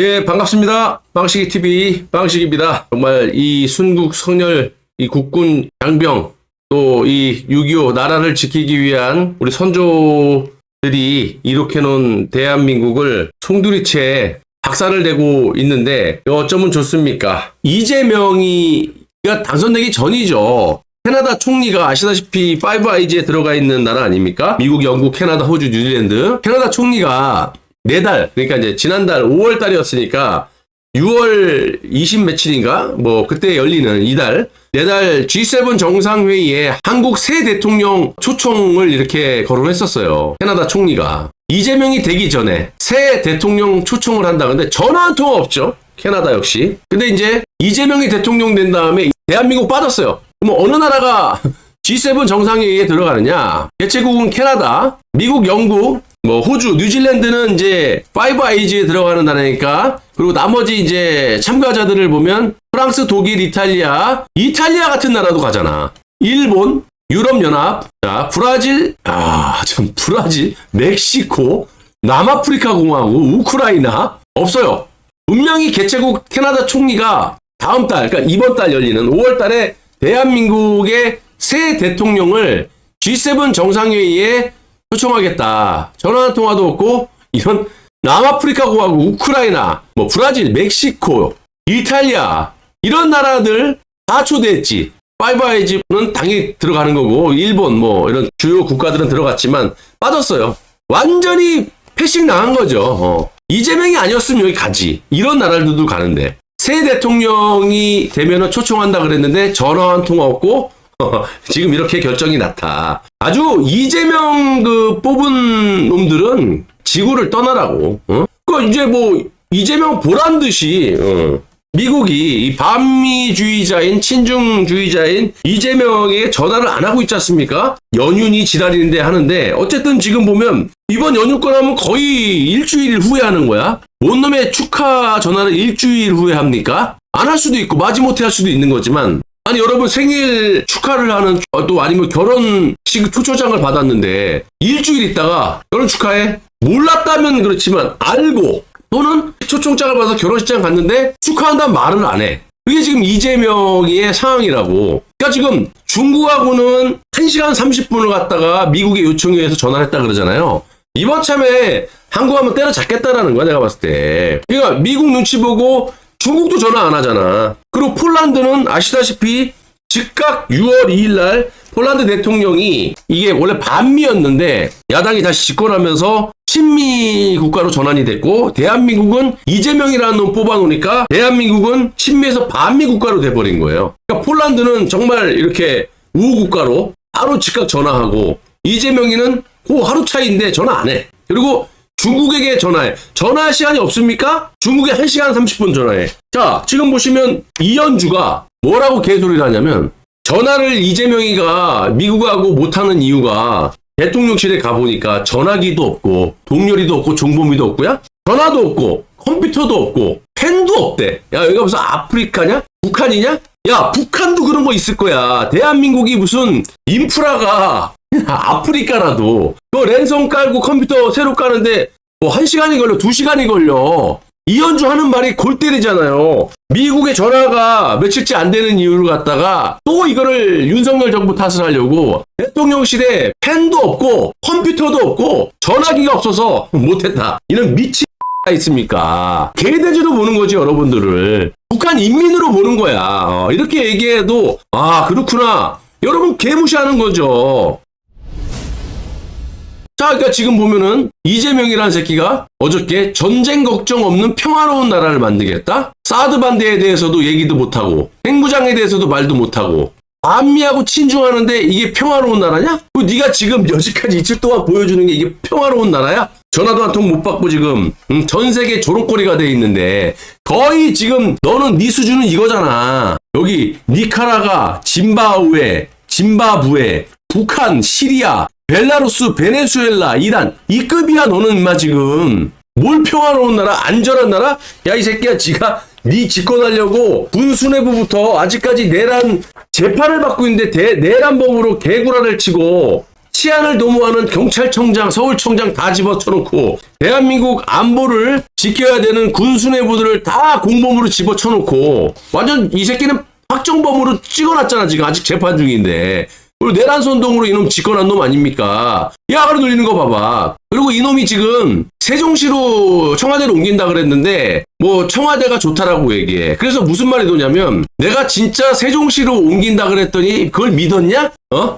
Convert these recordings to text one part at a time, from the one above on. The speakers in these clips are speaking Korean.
예, 반갑습니다. 빵식이 TV 빵식입니다. 정말 이 순국 성렬, 이 국군 장병, 또 이 6.25 나라를 지키기 위한 우리 선조들이 이룩해 놓은 대한민국을 송두리째 박살을 내고 있는데 어쩌면 좋습니까? 이재명이가 당선되기 전이죠. 캐나다 총리가 아시다시피 파이브 아이즈에 들어가 있는 나라 아닙니까? 미국, 영국, 캐나다, 호주, 뉴질랜드. 캐나다 총리가 내달, 그러니까 이제 지난달 5월 달이었으니까 6월 20 며칠인가? 뭐 그때 열리는 이달 내달 G7 정상회의에 한국 새 대통령 초청을 이렇게 거론했었어요. 캐나다 총리가. 이재명이 되기 전에 새 대통령 초청을 한다. 근데 전화 한 통 없죠. 캐나다 역시. 근데 이제 이재명이 대통령 된 다음에 대한민국 빠졌어요. 그럼 어느 나라가 G7 정상회의에 들어가느냐? 개최국은 캐나다, 미국, 영국, 뭐 호주, 뉴질랜드는 이제 파이브 아이즈에 들어가는 나라니까. 그리고 나머지 이제 참가자들을 보면 프랑스, 독일, 이탈리아 같은 나라도 가잖아. 일본, 유럽연합, 자, 브라질, 브라질, 멕시코, 남아프리카 공화국, 우크라이나 없어요. 분명히 개최국 캐나다 총리가 다음 달, 그러니까 이번 달 열리는 5월 달에 대한민국의 새 대통령을 G7 정상회의에 초청하겠다. 전화 한 통화도 없고 이런 남아프리카 공화국, 우크라이나, 뭐 브라질, 멕시코, 이탈리아 이런 나라들 다 초대했지. 파이브 아이즈는 당연히 들어가는 거고 일본 뭐 이런 주요 국가들은 들어갔지만 빠졌어요. 완전히 패싱 당한 거죠. 이재명이 아니었으면 여기 가지. 이런 나라들도 가는데 새 대통령이 되면은 초청한다 그랬는데 전화 한 통화 없고 지금 이렇게 결정이 났다. 아주 이재명 뽑은 놈들은 지구를 떠나라고. 그 이제 뭐 이재명 보란 듯이 미국이 이 반미주의자인 친중주의자인 이재명에게 전화를 안 하고 있지 않습니까? 연윤이 지랄인데 하는데 어쨌든 지금 보면 이번 연휴권 하면 거의 일주일 후에 하는 거야. 뭔 놈의 축하 전화를 일주일 후에 합니까? 안 할 수도 있고 마지못해 할 수도 있는 거지만 아니 여러분 생일 축하를 하는 또 아니면 결혼식 초초장을 받았는데 일주일 있다가 결혼 축하해? 몰랐다면 그렇지만 알고 또는 초청장을 받아서 결혼식장 갔는데 축하한다는 말을 안 해. 그게 지금 이재명의 상황이라고. 그러니까 지금 중국하고는 1시간 30분을 갔다가 미국의 요청에 의해서 전화를 했다 그러잖아요. 이번 참에 한국 한번 때려잡겠다라는 거야 내가 봤을 때. 그러니까 미국 눈치 보고 중국도 전화 안 하잖아. 그리고 폴란드는 아시다시피 즉각 6월 2일 날 폴란드 대통령이 이게 원래 반미였는데 야당이 다시 집권하면서 친미 국가로 전환이 됐고 대한민국은 이재명이라는 놈 뽑아놓으니까 대한민국은 친미에서 반미 국가로 돼버린 거예요. 그러니까 폴란드는 정말 이렇게 우호 국가로 바로 즉각 전화하고 이재명이는 그 하루 차이인데 전화 안 해. 그리고 중국에게 전화해. 전화할 시간이 없습니까? 중국에 1시간 30분 전화해. 자, 지금 보시면 이현주가 뭐라고 개소리를 하냐면 전화를 이재명이가 미국하고 못하는 이유가 대통령실에 가보니까 전화기도 없고 동료리도 없고 종범위도 없고야? 전화도 없고 컴퓨터도 없고 펜도 없대. 야, 여기가 무슨 아프리카냐? 북한이냐? 야, 북한도 그런 거 있을 거야. 대한민국이 무슨 인프라가 아프리카라도 그 랜선 깔고 컴퓨터 새로 까는데 뭐 1시간이 걸려 2시간이 걸려. 이현주 하는 말이 골 때리잖아요. 미국의 전화가 며칠째 안 되는 이유를 갖다가 또 이거를 윤석열 정부 탓을 하려고 대통령실에 펜도 없고 컴퓨터도 없고 전화기가 없어서 못했다. 이런 미친 있습니까? 개돼지로 보는 거지 여러분들을. 북한 인민으로 보는 거야. 이렇게 얘기해도 아 그렇구나. 여러분 개무시하는 거죠. 자, 그러니까 지금 보면은 이재명이라는 새끼가 어저께 전쟁 걱정 없는 평화로운 나라를 만들겠다? 사드 반대에 대해서도 얘기도 못하고 핵무장에 대해서도 말도 못하고 반미하고 친중하는데 이게 평화로운 나라냐? 네가 지금 여지까지 이틀 동안 보여주는 게 이게 평화로운 나라야? 전화도 한 통 못 받고 지금 전 세계 조롱거리가 돼 있는데 거의 지금 너는 네 수준은 이거잖아. 여기 니카라가, 짐바브웨, 북한, 시리아, 벨라루스, 베네수엘라, 이란 이 급이야 너는 인마 지금. 뭘 평화로운 나라? 안전한 나라? 야 이 새끼야 지가 네 집권하려고 군수뇌부부터 아직까지 내란 재판을 받고 있는데 내란범으로 개구라를 치고 치안을 도모하는 경찰청장, 서울청장 다 집어쳐놓고 대한민국 안보를 지켜야 되는 군수뇌부들을 다 공범으로 집어쳐놓고 완전 이 새끼는 확정범으로 찍어놨잖아. 지금 아직 재판 중인데. 그리고 내란선동으로 이놈 집권한 놈 아닙니까? 야가로 돌리는 거 봐봐. 그리고 이놈이 지금 세종시로 청와대를 옮긴다 그랬는데 뭐 청와대가 좋다라고 얘기해. 그래서 무슨 말이 도냐면 내가 진짜 세종시로 옮긴다 그랬더니 그걸 믿었냐?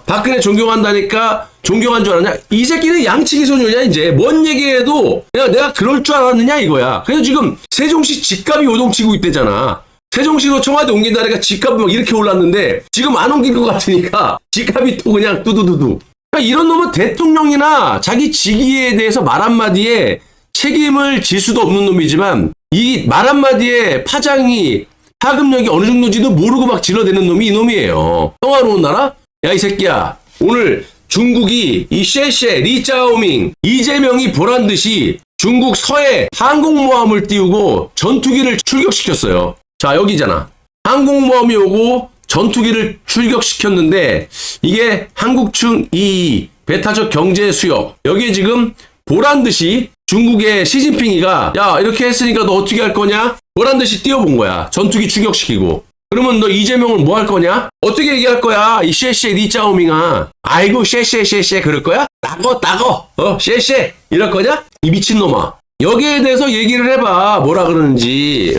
박근혜 존경한다니까 존경한 줄 알았냐? 이 새끼는 양치기 소녀냐 이제. 뭔 얘기해도 내가 그럴 줄 알았느냐 이거야. 그래서 지금 세종시 집값이 요동치고 있대잖아. 세종시로 청와대 옮긴다니까 집값이 막 이렇게 올랐는데 지금 안 옮길 것 같으니까 집값이 또 그냥 뚜두두두. 그러니까 이런 놈은 대통령이나 자기 직위에 대해서 말 한마디에 책임을 질 수도 없는 놈이지만 이 말 한마디에 파장이 파급력이 어느 정도인지도 모르고 막 질러대는 놈이 이 놈이에요. 평화로운 나라? 야 이 새끼야, 오늘 중국이 이 셰셰 리짜오밍 이재명이 보란 듯이 중국 서해 항공모함을 띄우고 전투기를 출격시켰어요. 자, 여기잖아. 항공모함이 오고 전투기를 출격시켰는데 이게 한국충 이 배타적 경제 수역. 여기에 지금 보란듯이 중국의 시진핑이가 야 이렇게 했으니까 너 어떻게 할 거냐? 보란듯이 띄워본 거야. 전투기 출격시키고. 그러면 너 이재명을 뭐 할 거냐? 어떻게 얘기할 거야? 이 셰셰 리짜오밍아. 아이고 셰셰 그럴 거야? 따거 셰셰 이럴 거냐? 이 미친놈아. 여기에 대해서 얘기를 해봐. 뭐라 그러는지.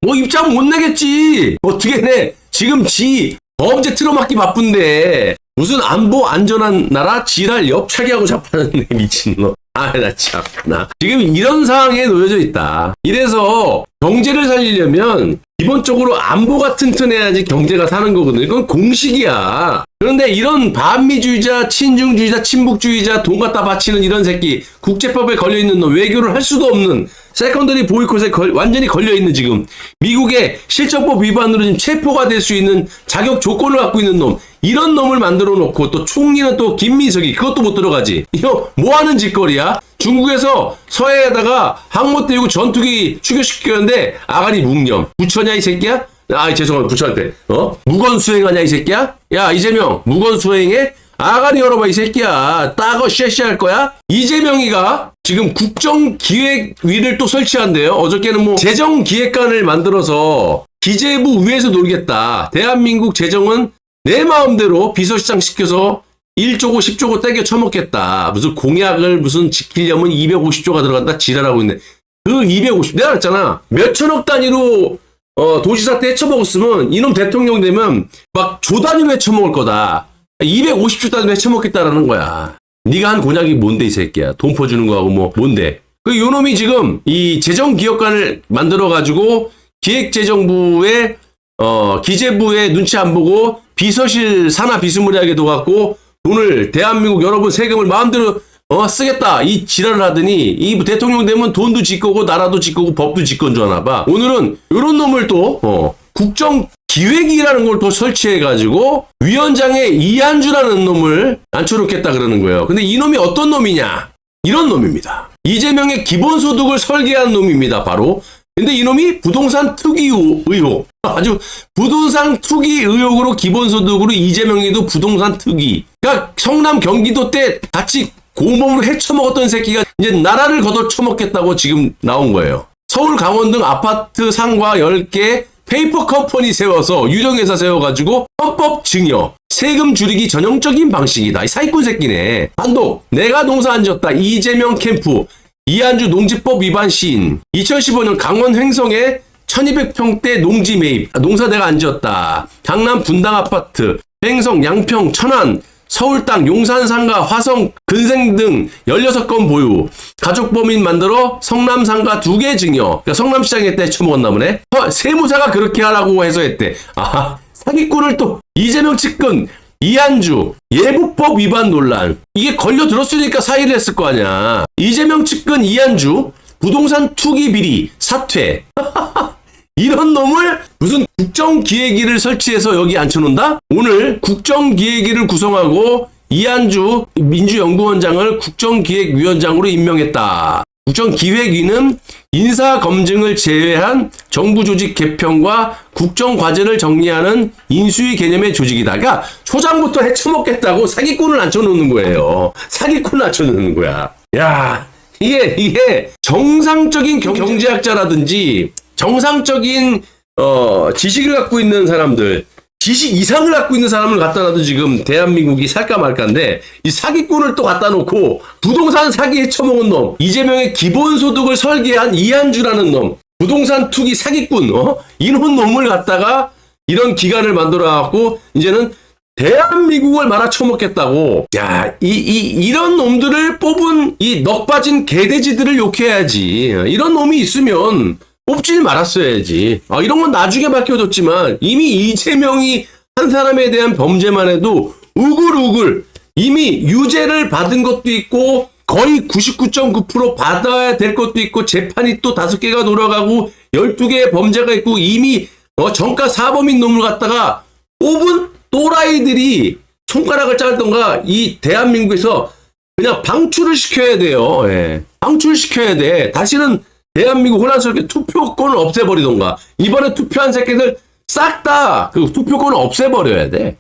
뭐 입장 못 내겠지. 어떻게 내? 지금 지 범죄 틀어막기 바쁜데 무슨 안보 안전한 나라 지랄 옆차기하고 자빠졌네 미친놈. 아 나 참나. 지금 이런 상황에 놓여져 있다. 이래서 경제를 살리려면 기본적으로 안보가 튼튼해야지 경제가 사는 거거든. 이건 공식이야. 그런데 이런 반미주의자, 친중주의자, 친북주의자 돈 갖다 바치는 이런 새끼, 국제법에 걸려있는 놈, 외교를 할 수도 없는 세컨더리 보이콧에 완전히 걸려있는 지금 미국의 실정법 위반으로 지금 체포가 될 수 있는 자격 조건을 갖고 있는 놈, 이런 놈을 만들어 놓고 또 총리는 또 김민석이 그것도 못 들어가지. 이거 뭐 하는 짓거리야? 중국에서 서해에다가 항모 띄우고 전투기 추격시켰는데 아가리 묵념. 부처냐 이 새끼야? 아 죄송합니다. 부처한테. 무건수행하냐 이 새끼야? 야 이재명 무건수행해? 아가리 열어봐 이 새끼야. 따거 쉐쉐 할 거야? 이재명이가 지금 국정기획위를 또 설치한대요. 어저께는 뭐 재정기획관을 만들어서 기재부 위에서 놀겠다. 대한민국 재정은 내 마음대로 비서실장 시켜서 1조고 10조고 떼겨 쳐먹겠다. 무슨 공약을 무슨 지키려면 250조가 들어간다 지랄하고 있네. 그 250, 내가 그랬잖아. 몇천억 단위로 도지사 때 헤쳐먹었으면 이놈 대통령 되면 막 조 단위로 헤쳐먹을 거다. 250조 단위로 헤쳐먹겠다라는 거야. 네가 한 공약이 뭔데 이 새끼야. 돈 퍼주는 거하고 뭐 뭔데. 그 요놈이 지금 이 재정기획관을 만들어가지고 기획재정부의 기재부의 눈치 안 보고 비서실 산하 비스무리하게 둬갖고 돈을 대한민국 여러분 세금을 마음대로 쓰겠다 이 지랄을 하더니 이 대통령 되면 돈도 지 거고 나라도 지 거고 법도 지 건 줄 아나 봐. 오늘은 이런 놈을 또 국정기획이라는 걸 또 설치해가지고 위원장에 이한주라는 놈을 앉혀놓겠다 그러는 거예요. 근데 이 놈이 어떤 놈이냐? 이런 놈입니다. 이재명의 기본소득을 설계한 놈입니다. 바로. 근데 이놈이 부동산 투기 의혹. 아주 부동산 투기 의혹으로 기본소득으로 이재명이도 부동산 투기. 그러니까 성남 경기도 때 같이 공범으로 헤쳐먹었던 새끼가 이제 나라를 걷어쳐먹겠다고 지금 나온 거예요. 서울 강원 등 아파트 상가 10개 페이퍼 컴퍼니 세워서 유령회사 세워가지고 헌법 증여 세금 줄이기 전형적인 방식이다. 이 사기꾼 새끼네. 단독 내가 농사 안 지었다. 이재명 캠프 이한주 농지법 위반 시인. 2015년 강원 횡성에 1200평대 농지 매입. 농사 내가 안 지었다. 강남 분당 아파트, 횡성, 양평, 천안, 서울 땅, 용산 상가, 화성, 근생 등 16건 보유. 가족 범인 만들어 성남 상가 2개 증여. 그러니까 성남시장에 때 처먹었나 보네. 세무사가 그렇게 하라고 해서 했대. 아하, 사기꾼을 또 이재명 측근 이한주 예부법 위반 논란. 이게 걸려들었으니까 사의를 했을 거 아니야. 이재명 측근 이한주 부동산 투기 비리 사퇴. 이런 놈을 무슨 국정기획위를 설치해서 여기 앉혀놓는다? 오늘 국정기획위를 구성하고 이한주 민주연구원장을 국정기획위원장으로 임명했다. 국정기획위는 인사검증을 제외한 정부 조직 개편과 국정과제를 정리하는 인수위 개념의 조직이다. 그러니까 초장부터 해쳐먹겠다고 사기꾼을 앉혀놓는 거예요. 사기꾼을 앉혀놓는 거야. 야, 이게 정상적인 경제학자라든지 정상적인 지식을 갖고 있는 사람들, 지식 이상을 갖고 있는 사람을 갖다 놔도 지금 대한민국이 살까 말까인데, 이 사기꾼을 또 갖다 놓고 부동산 사기 해쳐먹은 놈, 이재명의 기본소득을 설계한 이한주라는 놈, 부동산 투기 사기꾼, 이런 놈을 갖다가 이런 기관을 만들어갖고 이제는 대한민국을 말아쳐먹겠다고. 야, 이런 놈들을 뽑은 이 넋빠진 개돼지들을 욕해야지. 이런 놈이 있으면 뽑질 말았어야지. 이런 건 나중에 밝혀졌지만 이미 이재명이 한 사람에 대한 범죄만 해도 우글우글 이미 유죄를 받은 것도 있고 거의 99.9% 받아야 될 것도 있고 재판이 또 5개가 돌아가고 12개의 범죄가 있고 이미 정가 사범인 놈을 갖다가 뽑은 또라이들이 손가락을 잘던가 이 대한민국에서 그냥 방출을 시켜야 돼요. 예. 방출시켜야 돼. 다시는 대한민국 혼란스럽게 투표권을 없애버리던가. 이번에 투표한 새끼들 싹 다 그 투표권을 없애버려야 돼.